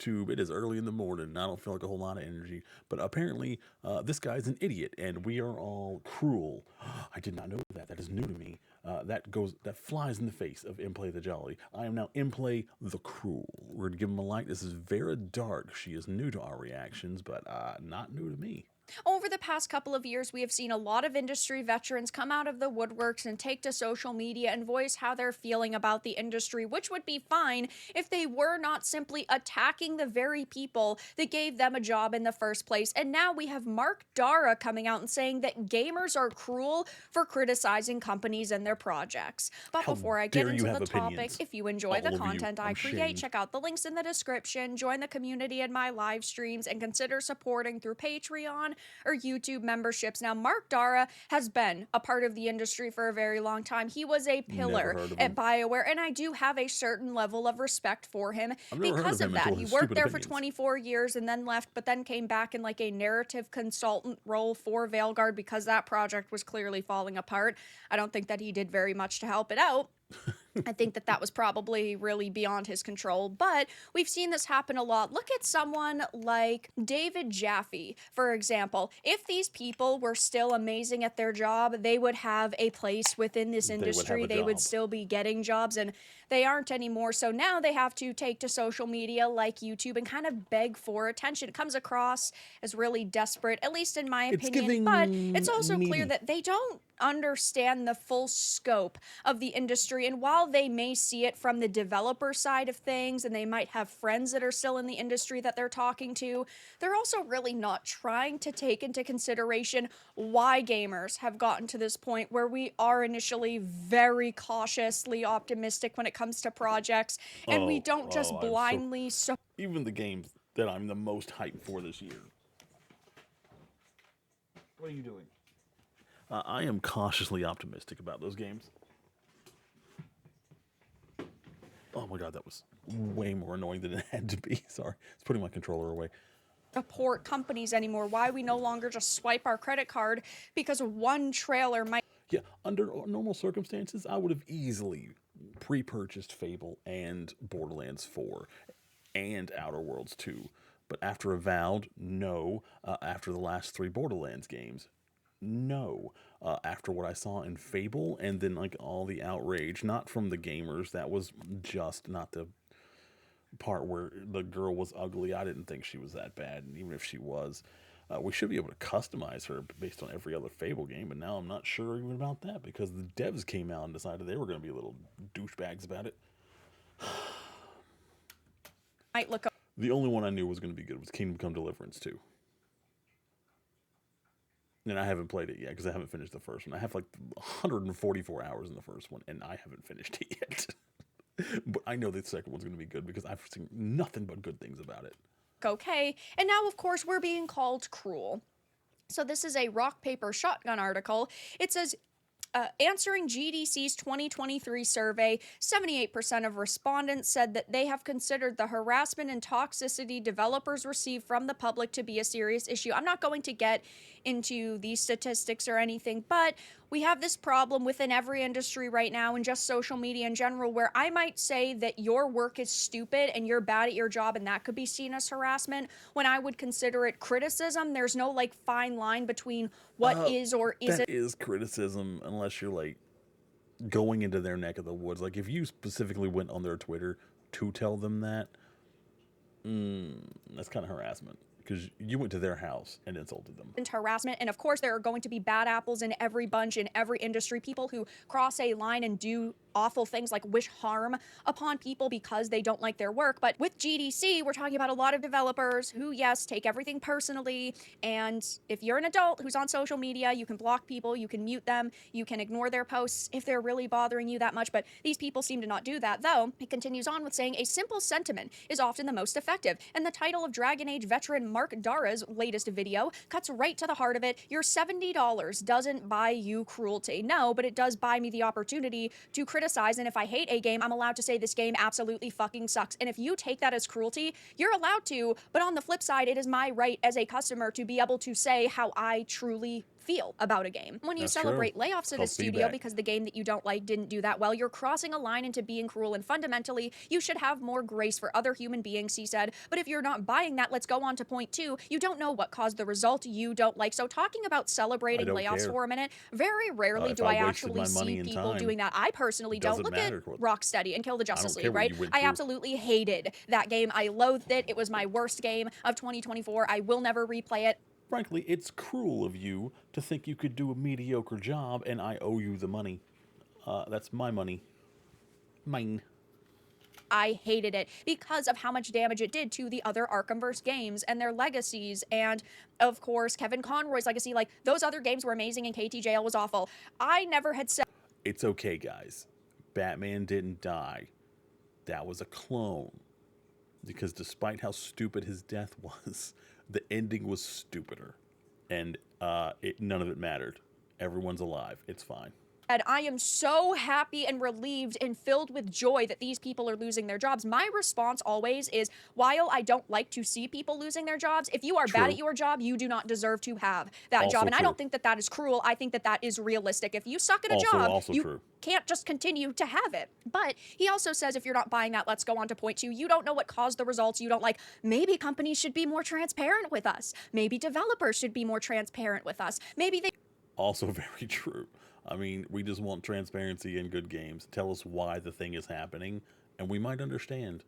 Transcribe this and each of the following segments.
YouTube. It is early in the morning, and I don't feel like a whole lot of energy. But apparently, this guy's an idiot, and we are all cruel. I did not know that. That is new to me. That flies in the face of Empleh the Jolly. I am now Empleh the Cruel. We're gonna give him a like. This is very dark. She is new to our reactions, but not new to me. Over the past couple of years, we have seen a lot of industry veterans come out of the woodworks and take to social media and voice how they're feeling about the industry, which would be fine if they were not simply attacking the very people that gave them a job in the first place. And now we have Mark Dara coming out and saying that gamers are cruel for criticizing companies and their projects. But How before I dare get you into have the topic, opinions, if you enjoy all the of you. content I I'm create, shamed. check out the links in the description, join the community in my live streams, and consider supporting through Patreon or YouTube memberships. Now, Mark Dara has been a part of the industry for a very long time. He was a pillar heard of at him. BioWare, and I do have a certain level of respect for him I've never heard because of of him that. until He his worked stupid there for opinions. 24 years and then left, but then came back in like a narrative consultant role for Veilguard because that project was clearly falling apart. I don't think that he did very much to help it out. I think that that was probably really beyond his control, but we've seen this happen a lot. Look at someone like David Jaffe, for example. If these people were still amazing at their job, they would have a place within this industry. They would still be getting jobs, and they aren't anymore. So now they have to take to social media like YouTube and kind of beg for attention. It comes across as really desperate, at least in my opinion, but it's also clear that they don't understand the full scope of the industry. And while they may see it from the developer side of things, and they might have friends that are still in the industry that they're talking to, they're also really not trying to take into consideration why gamers have gotten to this point where we are initially very cautiously optimistic when it comes to projects, and we don't just blindly even the games that I'm the most hyped for this year. What are you doing? I am cautiously optimistic about those games. Oh my god, that was way more annoying than it had to be. Sorry, it's putting my controller away. Support companies anymore, why we no longer just swipe our credit card because one trailer might. Yeah, under normal circumstances, I would have easily pre-purchased Fable and Borderlands 4 and Outer Worlds 2. But after Avowed, no. After the last 3 Borderlands games, no. After what I saw in Fable, and then like all the outrage, not from the gamers, that was just not the part where the girl was ugly. I didn't think she was that bad, and even if she was, we should be able to customize her based on every other Fable game, but now I'm not sure even about that because the devs came out and decided they were going to be little douchebags about it. Might look. The only one I knew was going to be good was Kingdom Come Deliverance 2. And I haven't played it yet because I haven't finished the first one. I have like 144 hours in the first one, and I haven't finished it yet. But I know the second one's going to be good because I've seen nothing but good things about it. Okay, and now of course we're being called cruel. So this is a rock, paper, shotgun article. It says, answering GDC's 2023 survey, 78% of respondents said that they have considered the harassment and toxicity developers receive from the public to be a serious issue. I'm not going to get into these statistics or anything, but we have this problem within every industry right now and just social media in general where I might say that your work is stupid and you're bad at your job and that could be seen as harassment when I would consider it criticism. There's no like fine line between what is or isn't. That is criticism unless you're like going into their neck of the woods. Like if you specifically went on their Twitter to tell them that, that's kind of harassment. Because you went to their house and insulted them. Harassment, and of course there are going to be bad apples in every bunch in every industry, people who cross a line and do awful things like wish harm upon people because they don't like their work. But with GDC, we're talking about a lot of developers who, yes, take everything personally, and if you're an adult who's on social media, you can block people, you can mute them, you can ignore their posts if they're really bothering you that much, but these people seem to not do that. Though, it continues on with saying, a simple sentiment is often the most effective, and the title of Dragon Age veteran Mark Dara's latest video cuts right to the heart of it. Your $70 doesn't buy you cruelty. No, but it does buy me the opportunity to criticize, and if I hate a game, I'm allowed to say this game absolutely fucking sucks. And if you take that as cruelty, you're allowed to, but on the flip side, it is my right as a customer to be able to say how I truly feel feel about a game. When you That's true. celebrate layoffs It's at a called studio feedback. because the game that you don't like didn't do that well, you're crossing a line into being cruel, and fundamentally, you should have more grace for other human beings, he said. But if you're not buying that, let's go on to point two. You don't know what caused the result you don't like. So talking about I celebrating don't layoffs care. for a minute, very rarely If do I I wasted actually my money see and people time, doing that. I personally it don't. doesn't Look at matter what. Rocksteady and Kill the I Justice don't care League, what right? you went I through. absolutely hated that game. I loathed it. It was my worst game of 2024. I will never replay it. Frankly, it's cruel of you to think you could do a mediocre job and I owe you the money. That's my money. Mine. I hated it because of how much damage it did to the other Arkhamverse games and their legacies. And of course, Kevin Conroy's legacy. Like, those other games were amazing and KTJL was awful. I never had said. It's okay, guys. Batman didn't die. That was a clone. Because despite how stupid his death was, the ending was stupider. And none of it mattered. Everyone's alive. It's fine. And I am so happy and relieved and filled with joy that these people are losing their jobs. My response always is, while I don't like to see people losing their jobs, if you are bad True. at your job, you do not deserve to have that Also job. And I true. don't think that that is cruel. I think that that is realistic. If you suck at a job, Also you true. can't just continue to have it. But he also says, if you're not buying that, let's go on to point two. You don't know what caused the results you don't like. Maybe companies should be more transparent with us. Maybe developers should be more transparent with us. Maybe they Also very true. I mean, we just want transparency in good games. Tell us why the thing is happening, and we might understand.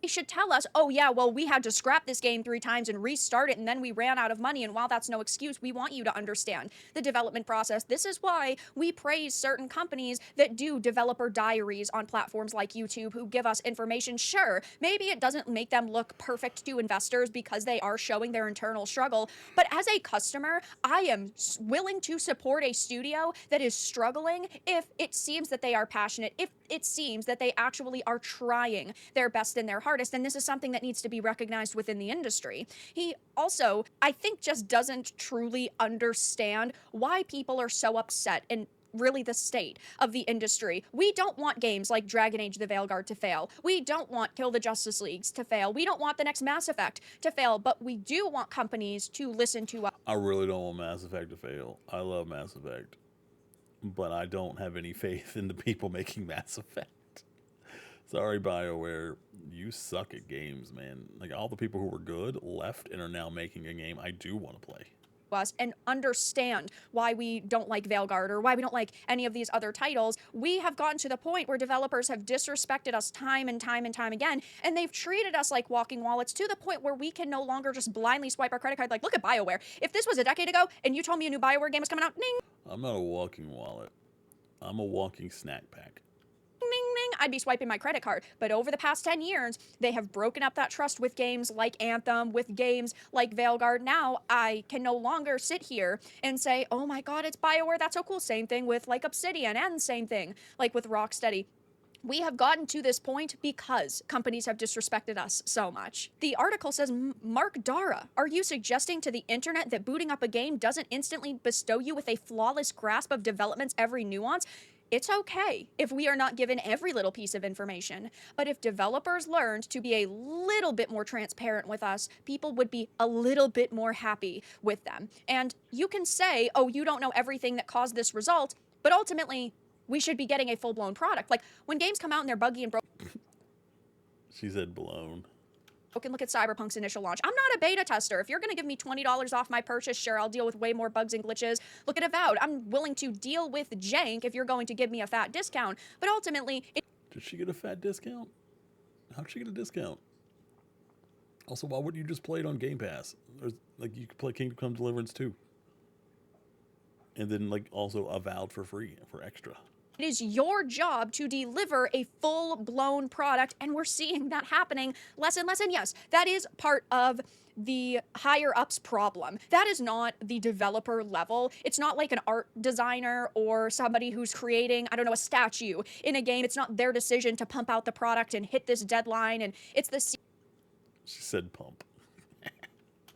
should tell us, oh yeah, well, we had to scrap this game 3 times and restart it, and then we ran out of money. And while that's no excuse, we want you to understand the development process. This is why we praise certain companies that do developer diaries on platforms like YouTube, who give us information. Sure, maybe it doesn't make them look perfect to investors because they are showing their internal struggle, but as a customer, I am willing to support a studio that is struggling if it seems that they are passionate, if it seems that they actually are trying their best and their hardest, and this is something that needs to be recognized within the industry. He also, I think, just doesn't truly understand why people are so upset and really the state of the industry. We don't want games like Dragon Age the Veilguard to fail. We don't want Kill the Justice Leagues to fail. We don't want the next Mass Effect to fail, but we do want companies to listen to us. I really don't want Mass Effect to fail. I love Mass Effect. But I don't have any faith in the people making Mass Effect. Sorry, BioWare. You suck at games, man. Like, all the people who were good left and are now making a game I do want to play. Us and understand why we don't like Veilguard or why we don't like any of these other titles. We have gotten to the point where developers have disrespected us time and time and time again, and they've treated us like walking wallets to the point where we can no longer just blindly swipe our credit card like, look at BioWare. If this was a decade ago and you told me a new BioWare game was coming out, ding, I'm not a walking wallet. I'm a walking snack pack. ding, ding, I'd be swiping my credit card. But over the past 10 years, they have broken up that trust with games like Anthem, with games like Veilguard. Now, I can no longer sit here and say, oh my god, it's BioWare, that's so cool. Same thing with like Obsidian, and same thing like with Rocksteady. We have gotten to this point because companies have disrespected us so much. The article says, Mark Dara, are you suggesting to the internet that booting up a game doesn't instantly bestow you with a flawless grasp of development's every nuance? It's okay if we are not given every little piece of information, but if developers learned to be a little bit more transparent with us, people would be a little bit more happy with them. And you can say, oh, you don't know everything that caused this result, but ultimately, we should be getting a full-blown product. Like, when games come out and they're buggy and broken, She said blown. look at Cyberpunk's initial launch. I'm not a beta tester. If you're going to give me $20 off my purchase, sure, I'll deal with way more bugs and glitches. Look at Avowed. I'm willing to deal with jank if you're going to give me a fat discount. But ultimately, Did she get a fat discount? How'd she get a discount? Also, why wouldn't you just play it on Game Pass? Like, you could play Kingdom Come Deliverance too. And then, like, also Avowed for free, for extra. it is your job to deliver a full-blown product, and we're seeing that happening less and less. And yes, that is part of the higher-ups problem. That is not the developer level. It's not like an art designer or somebody who's creating, I don't know, a statue in a game. It's not their decision to pump out the product and hit this deadline, and it's the She said pump.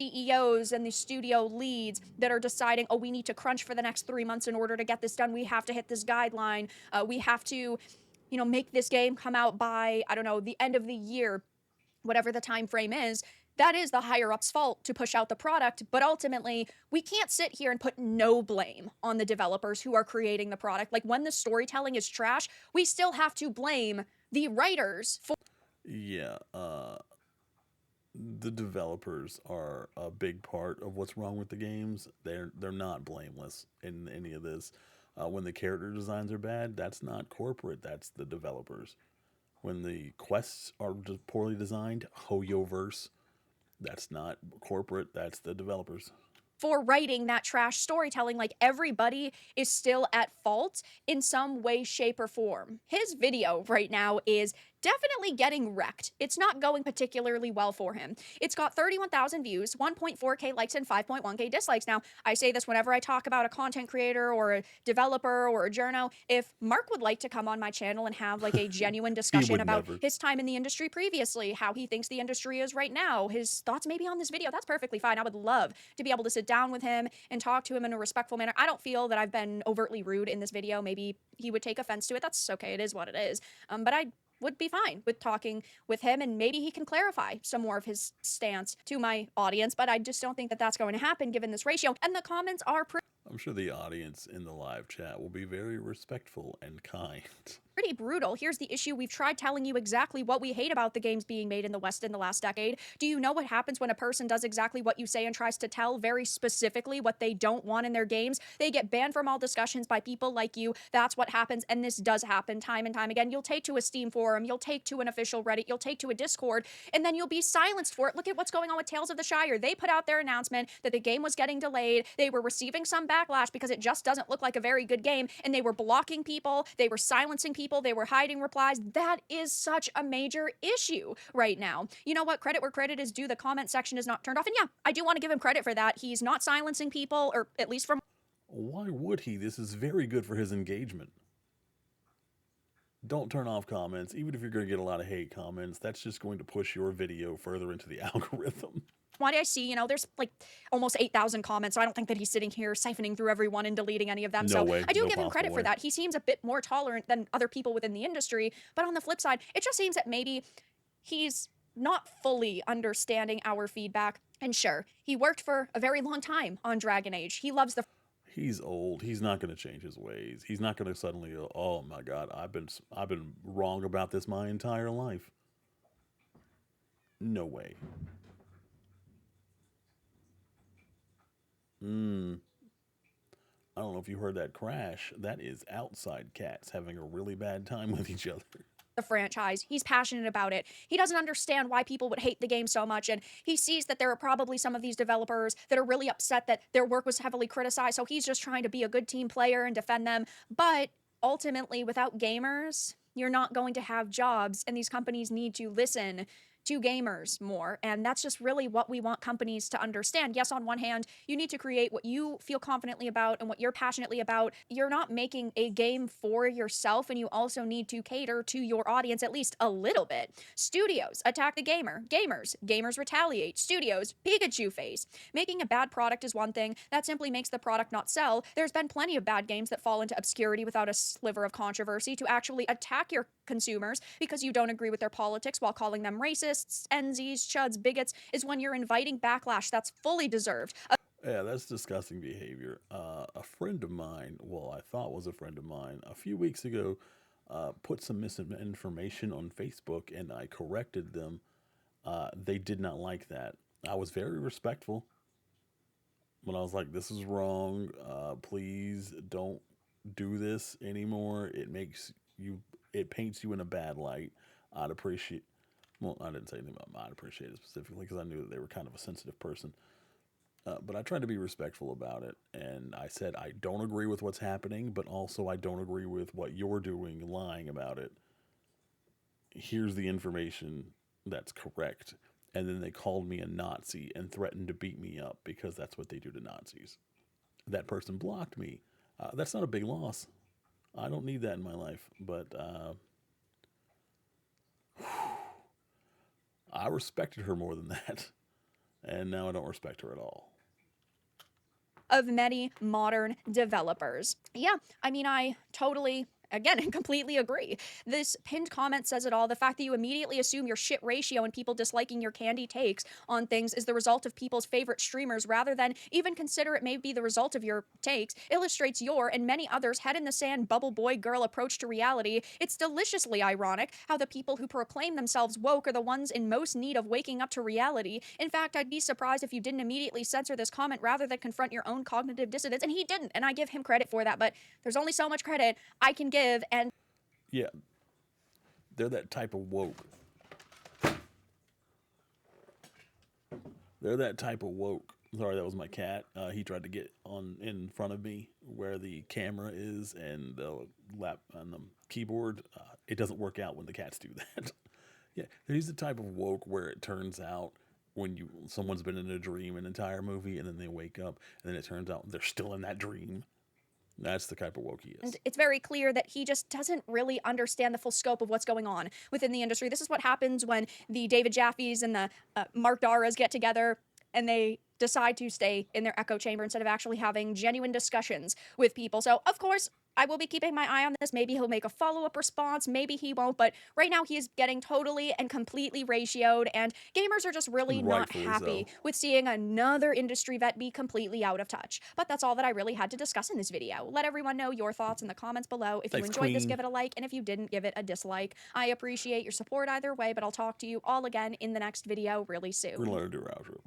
CEOs and the studio leads that are deciding, oh, we need to crunch for the next 3 months in order to get this done. We have to hit this guideline. We have to, make this game come out by, I don't know, the end of the year, whatever the time frame is. that is the higher up's fault to push out the product, but ultimately, we can't sit here and put no blame on the developers who are creating the product. Like when the storytelling is trash, we still have to blame the writers for Yeah, the developers are a big part of what's wrong with the games. They're not blameless in any of this. When the character designs are bad, that's not corporate. That's the developers. When the quests are just poorly designed, Hoyoverse, that's not corporate. That's the developers. writing that trash storytelling. Like everybody is still at fault in some way, shape, or form. His video right now is definitely getting wrecked. It's not going particularly well for him. It's got 31,000 views, 1.4K likes, and 5.1K dislikes. Now, I say this whenever I talk about a content creator or a developer or a journo. If Mark would like to come on my channel and have like a genuine He discussion would about never. his time in the industry previously, how he thinks the industry is right now, his thoughts maybe on this video, that's perfectly fine. I would love to be able to sit down with him and talk to him in a respectful manner. I don't feel that I've been overtly rude in this video. Maybe he would take offense to it. That's okay. It is what it is. But I would be fine with talking with him, and maybe he can clarify some more of his stance to my audience, but I just don't think that that's going to happen given this ratio. And the comments are I'm sure the audience in the live chat will be very respectful and kind. pretty brutal. Here's the issue. We've tried telling you exactly what we hate about the games being made in the West in the last decade. Do you know what happens when a person does exactly what you say and tries to tell very specifically what they don't want in their games? They get banned from all discussions by people like you. That's what happens, and this does happen time and time again. You'll take to a Steam forum, you'll take to an official Reddit, you'll take to a Discord, and then you'll be silenced for it. Look at what's going on with Tales of the Shire. They put out their announcement that the game was getting delayed. They were receiving some backlash because it just doesn't look like a very good game, and they were blocking people, they were silencing people, they were hiding replies. That is such a major issue right now. You know what? Credit where credit is due. The comment section is not turned off. And yeah, I do want to give him credit for that. He's not silencing people, or at least from Why would he? This is very good for his engagement. Don't turn off comments, even if you're going to get a lot of hate comments. That's just going to push your video further into the algorithm. why do I see, there's like almost 8,000 comments. So I don't think that he's sitting here siphoning through everyone and deleting any of them. No So way. I do No give him credit possible for way. that. He seems a bit more tolerant than other people within the industry. But on the flip side, it just seems that maybe he's not fully understanding our feedback. And sure, he worked for a very long time on Dragon Age. He loves the He's old. He's not going to change his ways. He's not going to suddenly go, "Oh my God, I've been wrong about this my entire life." No way. I don't know if you heard that crash. That is outside cats having a really bad time with each other. franchise. He's passionate about it. He doesn't understand why people would hate the game so much. And he sees that there are probably some of these developers that are really upset that their work was heavily criticized. So he's just trying to be a good team player and defend them. But ultimately, without gamers, you're not going to have jobs. And these companies need to listen to gamers more. And that's just really what we want companies to understand. Yes, on one hand, you need to create what you feel confidently about and what you're passionately about. You're not making a game for yourself, and you also need to cater to your audience at least a little bit. Studios attack the gamer. Gamers retaliate. Studios Pikachu face. Making a bad product is one thing. That simply makes the product not sell. There's been plenty of bad games that fall into obscurity without a sliver of controversy to actually attack your consumers because you don't agree with their politics while calling them racists, NZs, chuds, bigots, is when you're inviting backlash that's fully deserved. Yeah, that's disgusting behavior. A friend of mine, well, I thought was a friend of mine, a few weeks ago, put some misinformation on Facebook, and I corrected them. They did not like that. I was very respectful when I was like, "This is wrong. Please don't do this anymore. It paints you in a bad light." I'd appreciate. Well, I didn't say anything about I'd appreciate it specifically because I knew that they were kind of a sensitive person. But I tried to be respectful about it, and I said I don't agree with what's happening, but also I don't agree with what you're doing, lying about it. Here's the information that's correct. And then they called me a Nazi and threatened to beat me up because that's what they do to Nazis. That person blocked me. That's not a big loss. I don't need that in my life, but I respected her more than that. And now I don't respect her at all. Of many modern developers. Yeah, I mean, I totally Again, I completely agree. This pinned comment says it all. The fact that you immediately assume your shit ratio and people disliking your candy takes on things is the result of people's favorite streamers rather than even consider it may be the result of your takes illustrates your and many others head in the sand bubble boy girl approach to reality. It's deliciously ironic how the people who proclaim themselves woke are the ones in most need of waking up to reality. In fact, I'd be surprised if you didn't immediately censor this comment rather than confront your own cognitive dissonance. And he didn't, and I give him credit for that, but there's only so much credit I can give. And Yeah, they're that type of woke. They're that type of woke. Sorry, that was my cat. He tried to get on in front of me where the camera is and the lap on the keyboard. It doesn't work out when the cats do that. Yeah, he's the type of woke where it turns out when someone's been in a dream an entire movie and then they wake up and then it turns out they're still in that dream. That's the type of woke he is. it's very clear that he just doesn't really understand the full scope of what's going on within the industry. This is what happens when the David Jaffes and the Mark Daras get together and they decide to stay in their echo chamber instead of actually having genuine discussions with people. So, of course, I will be keeping my eye on this. Maybe he'll make a follow up response. Maybe he won't. But right now, he is getting totally and completely ratioed. And gamers are just really And not rightfully happy so. with seeing another industry vet be completely out of touch. But that's all that I really had to discuss in this video. Let everyone know your thoughts in the comments below. If you Thanks, enjoyed this, Queen. give it a like. And if you didn't, give it a dislike. I appreciate your support either way. But I'll talk to you all again in the next video really We're soon. gonna let her do her outro.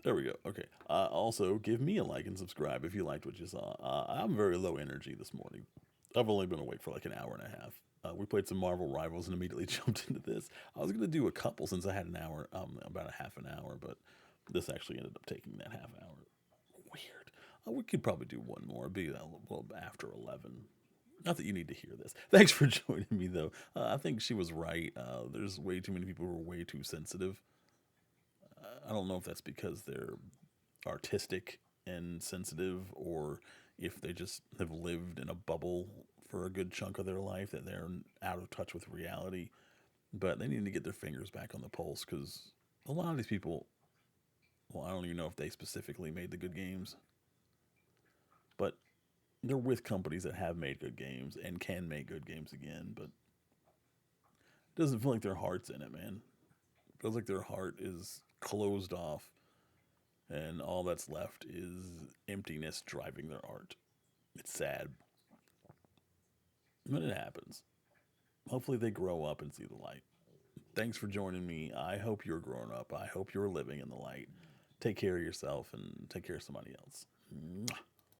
There we go. Okay. Also, give me a like and subscribe if you liked what you saw. I'm very low energy this morning. I've only been awake for like an hour and a half. We played some Marvel Rivals and immediately jumped into this. I was gonna do a couple since I had an hour, about a half an hour, but this actually ended up taking that half hour. Weird. We could probably do one more. Be well after 11. Not that you need to hear this. Thanks for joining me, though. I think she was right. There's way too many people who are way too sensitive. I don't know if that's because they're artistic and sensitive or if they just have lived in a bubble for a good chunk of their life that they're out of touch with reality. But they need to get their fingers back on the pulse because a lot of these people, well, I don't even know if they specifically made the good games, but they're with companies that have made good games and can make good games again. But it doesn't feel like their heart's in it, man. It feels like their heart is closed off and all that's left is emptiness driving their art. It's sad, but it happens. Hopefully, they grow up and see the light. Thanks for joining me. I hope you're growing up. I hope you're living in the light. Take care of yourself and take care of somebody else. Mwah.